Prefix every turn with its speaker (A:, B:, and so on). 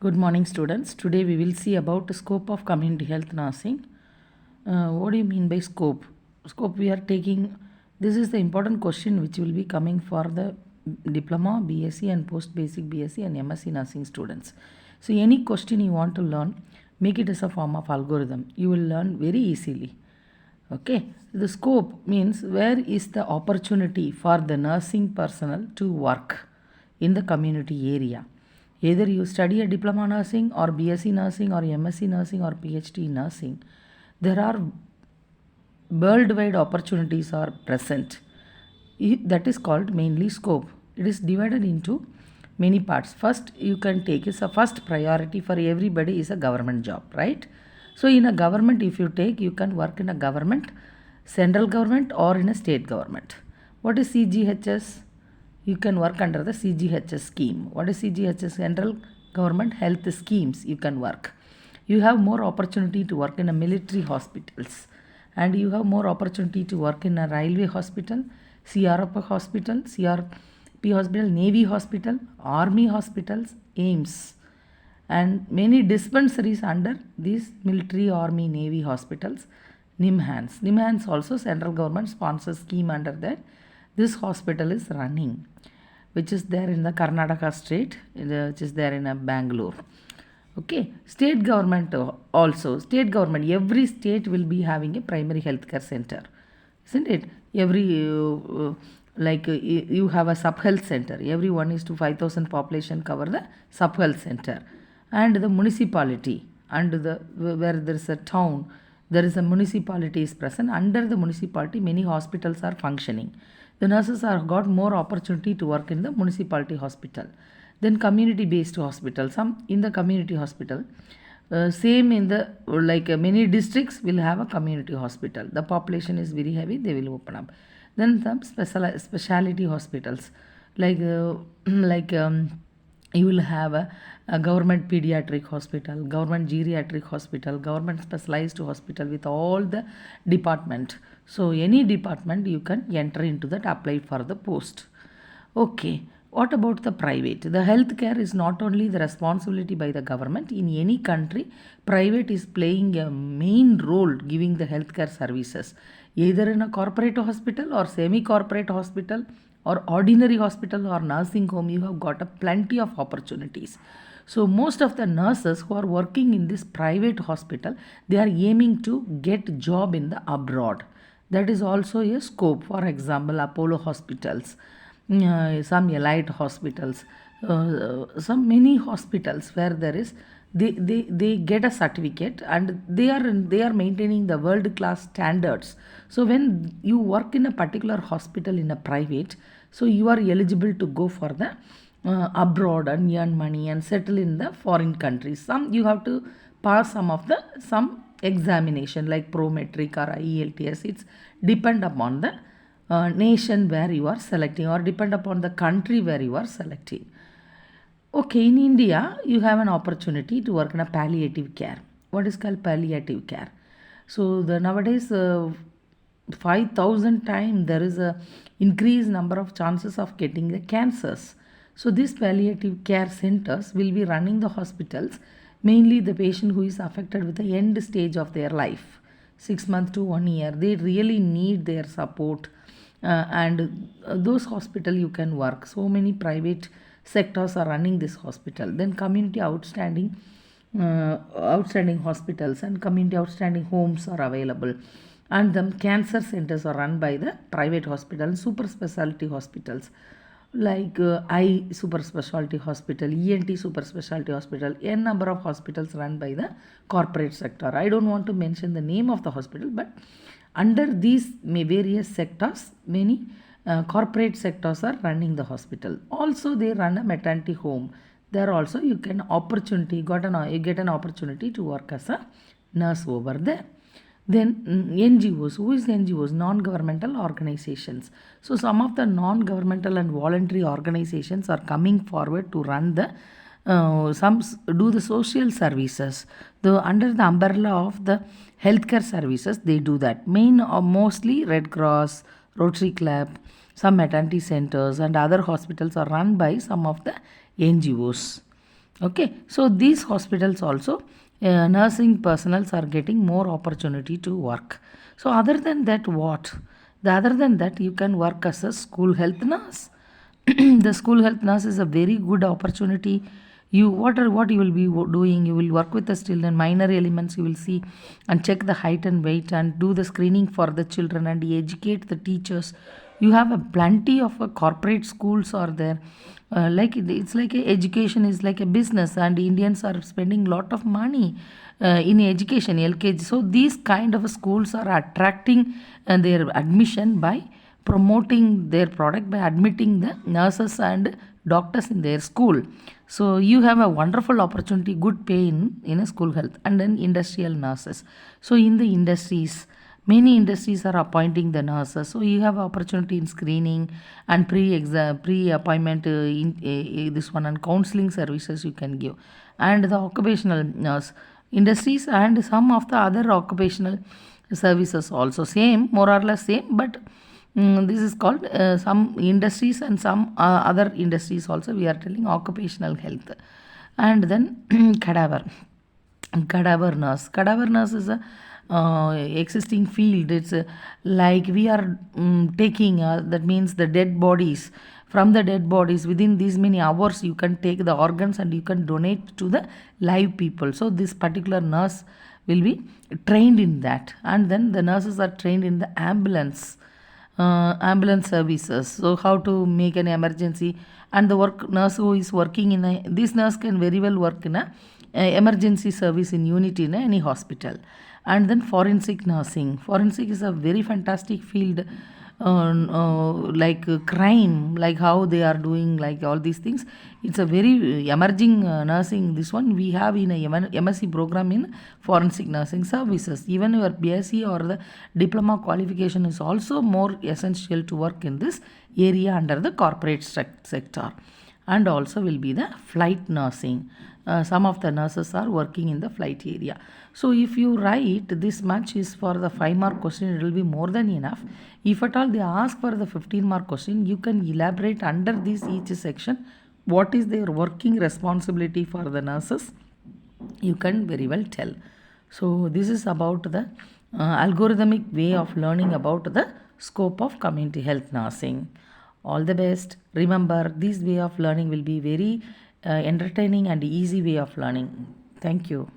A: Good morning, students. Today we will see about the scope of community health nursing. What do you mean by scope? Scope we are taking. This is the important question which will be coming for the diploma, BSc, and post basic BSc and MSc nursing students. So any question you want to learn, make it as a form of algorithm. You will learn very easily. Okay, the scope means where is the opportunity for the nursing personnel to work in the community area. Either you study a diploma nursing or BSc nursing or MSc nursing or PhD nursing, there are worldwide opportunities are present. That is called mainly scope. It is divided into many parts. First, you can take is a first priority for everybody is a government job, right? So in a government, if you take, you can work in a government, central government or in a state government. What is CGHS? You can work under the CGHS scheme. What is CGHS? Central government health schemes you can work. You have more opportunity to work in a military hospitals, and you have more opportunity to work in a railway hospital, CRP hospital, CRP hospital, Navy hospital, Army hospitals, AIMS, and many dispensaries under these military, Army, Navy hospitals. NIMHANS also central government sponsors scheme under that. This hospital is running, which is there in the Karnataka state, which is there in Bangalore. Okay, state government also. State government, every state will be having a primary healthcare center, isn't it? You have a sub health center. Every 1:5,000 population cover the sub health center, and the municipality and where there is a town, there is a municipality is present. Under the municipality, many hospitals are functioning. The nurses have got more opportunity to work in the municipality hospital. Then community based hospital, some in the community hospital, same in the many districts will have a community hospital. The population is very heavy, they will open up. Then some specialty hospitals, like you will have a government pediatric hospital, government geriatric hospital, government specialized hospital with all the department. So any department you can enter into that, apply for the post. Okay, what about the private? The healthcare is not only the responsibility by the government. In any country, private is playing a main role giving the healthcare services, either in a corporate hospital or semi-corporate hospital or ordinary hospital or nursing home. You have got a plenty of opportunities. So most of the nurses who are working in this private hospital, they are aiming to get job in the abroad. That is also a scope. For example, Apollo hospitals, some elite hospitals, some many hospitals where there is they get a certificate, and they are maintaining the world class standards. So when you work in a particular hospital in a private, so you are eligible to go for the abroad and earn money and settle in the foreign countries. Some you have to pass some examination like prometric or IELTS. It's depend upon the nation where you are selecting, or depend upon the country where you are selecting. Okay, in India, you have an opportunity to work in a palliative care. What is called palliative care? So the nowadays 5,000 times there is a increased number of chances of getting the cancers. So these palliative care centers will be running the hospitals, mainly the patient who is affected with the end stage of their life, 6 months to 1 year. They really need their support, and those hospital you can work. So many private sectors are running this hospital. Then community outstanding hospitals and community outstanding homes are available, and the cancer centers are run by the private hospital, super specialty hospitals like eye super specialty hospital, ENT super specialty hospital, n number of hospitals run by the corporate sector. I don't want to mention the name of the hospital, but under these various sectors, many corporate sectors are running the hospital. Also, they run a maternity home. There also you get an opportunity to work as a nurse over there. Then NGOs. Who is NGOs? Non-governmental organizations. So some of the non-governmental and voluntary organizations are coming forward to run the do the social services. Under the umbrella of the healthcare services, they do that. Mostly Red Cross, Rotary Club, some maternity centers and other hospitals are run by some of the NGOs. Okay, so these hospitals also, nursing personals are getting more opportunity to work. So other than that, what? The other than that, you can work as a school health nurse. The school health nurse is a very good opportunity. You what you will be doing? You will work with the children, minor elements. You will see and check the height and weight and do the screening for the children and educate the teachers. You have a plenty of corporate schools are there, like it's like education is like a business and Indians are spending lot of money in education LKG. So these kind of schools are attracting their admission by promoting their product by admitting the nurses and doctors in their school. So you have a wonderful opportunity, good pay in a school health. And then industrial nurses, so in the industries, many industries are appointing the nurses, so you have opportunity in screening and pre appointment this one and counseling services you can give. And the occupational nurse industries and some of the other occupational services also same, more or less same, but this is called some industries and some other industries also we are telling occupational health. And then cadaver, cadaver nurse is a existing field. It's like we are taking that means the dead bodies, from the dead bodies within these many hours you can take the organs and you can donate to the live people. So this particular nurse will be trained in that. And then the nurses are trained in the ambulance services, so how to make an emergency. And the work nurse who is working in a, this nurse can very well work in a emergency service in unit in any hospital. And then forensic nursing, forensic is a very fantastic field, like crime, like how they are doing, like all these things. It's a very emerging nursing. This one we have in a MSc program in forensic nursing services. Even your BSc or the diploma qualification is also more essential to work in this area under the corporate sector. And also will be the flight nursing. Some of the nurses are working in the flight area. So if you write this much is for the 5-mark question, it will be more than enough. If at all they ask for the 15-mark question, you can elaborate under this each section what is their working responsibility for the nurses, you can very well tell. So this is about the algorithmic way of learning about the scope of community health nursing. All the best. Remember, this way of learning will be very entertaining and easy way of learning. Thank you.